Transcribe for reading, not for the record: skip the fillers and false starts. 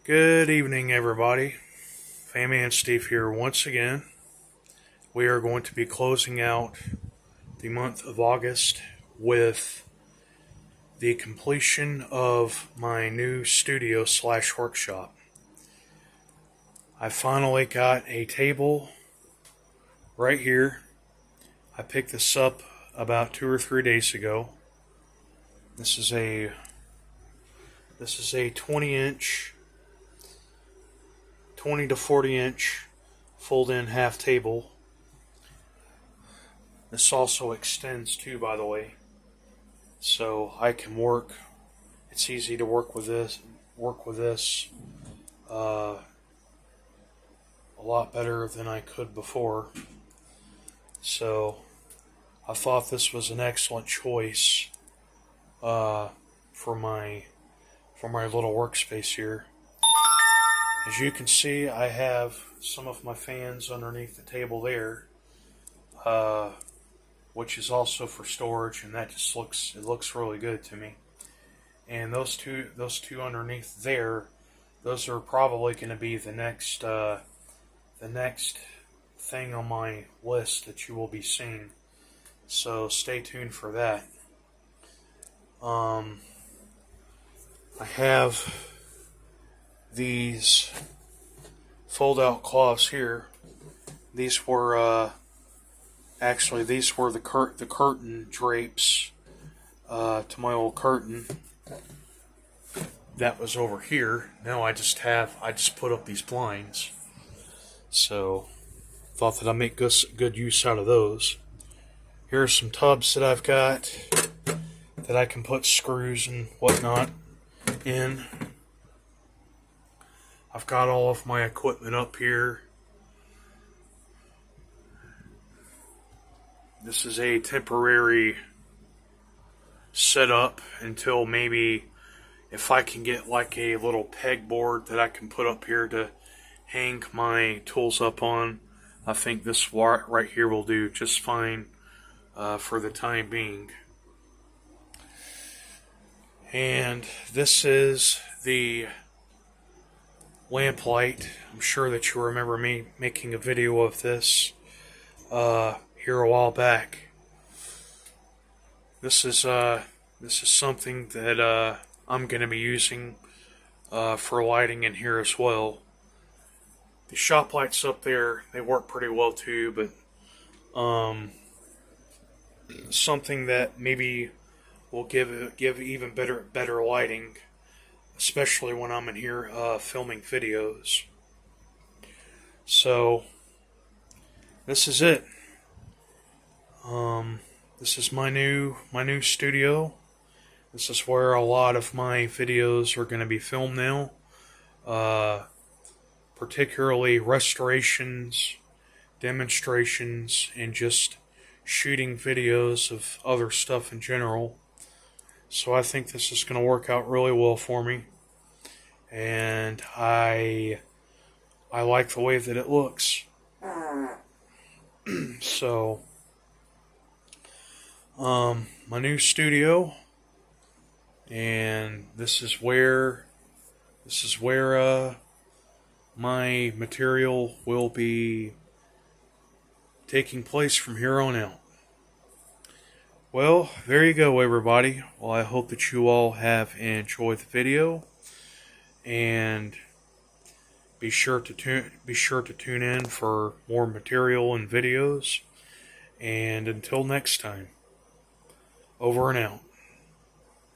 Good evening, everybody. Fammy and Steve here once again. We are going to be closing out the month of August with the completion of my new studio / workshop. I finally got a table right here. I picked this up about 2 or 3 days ago. This is a 20 to 40 inch fold-in half table. This also extends too, by the way, so I can work. It's easy to work with this. A lot better than I could before. So I thought this was an excellent choice for my little workspace here. As you can see, I have some of my fans underneath the table there, which is also for storage, and that just looks really good to me. And those two underneath there, those are probably going to be the next thing on my list that you will be seeing. So stay tuned for that. I have these fold-out cloths here. These were the curtain drapes to my old curtain that was over here. Now I just put up these blinds. So thought that I'd make good use out of those. Here are some tubs that I've got that I can put screws and whatnot in. I've got all of my equipment up here. This is a temporary setup until maybe if I can get like a little pegboard that I can put up here to hang my tools up on. I think this right here will do just fine for the time being. And this is the lamplight. I'm sure that you remember me making a video of this here a while back. This is something that I'm going to be using for lighting in here as well. The shop lights up there, they work pretty well too, but something that maybe will give even better lighting, especially when I'm in here filming videos. So this is it. This is my new studio. This is where a lot of my videos are going to be filmed now. Particularly restorations, demonstrations, and just shooting videos of other stuff in general. So I think this is going to work out really well for me, and I like the way that it looks. So my new studio, and this is where my material will be taking place from here on out. Well, there you go, everybody. Well, I hope that you all have enjoyed the video, and be sure to tune in for more material and videos. And until next time, over and out.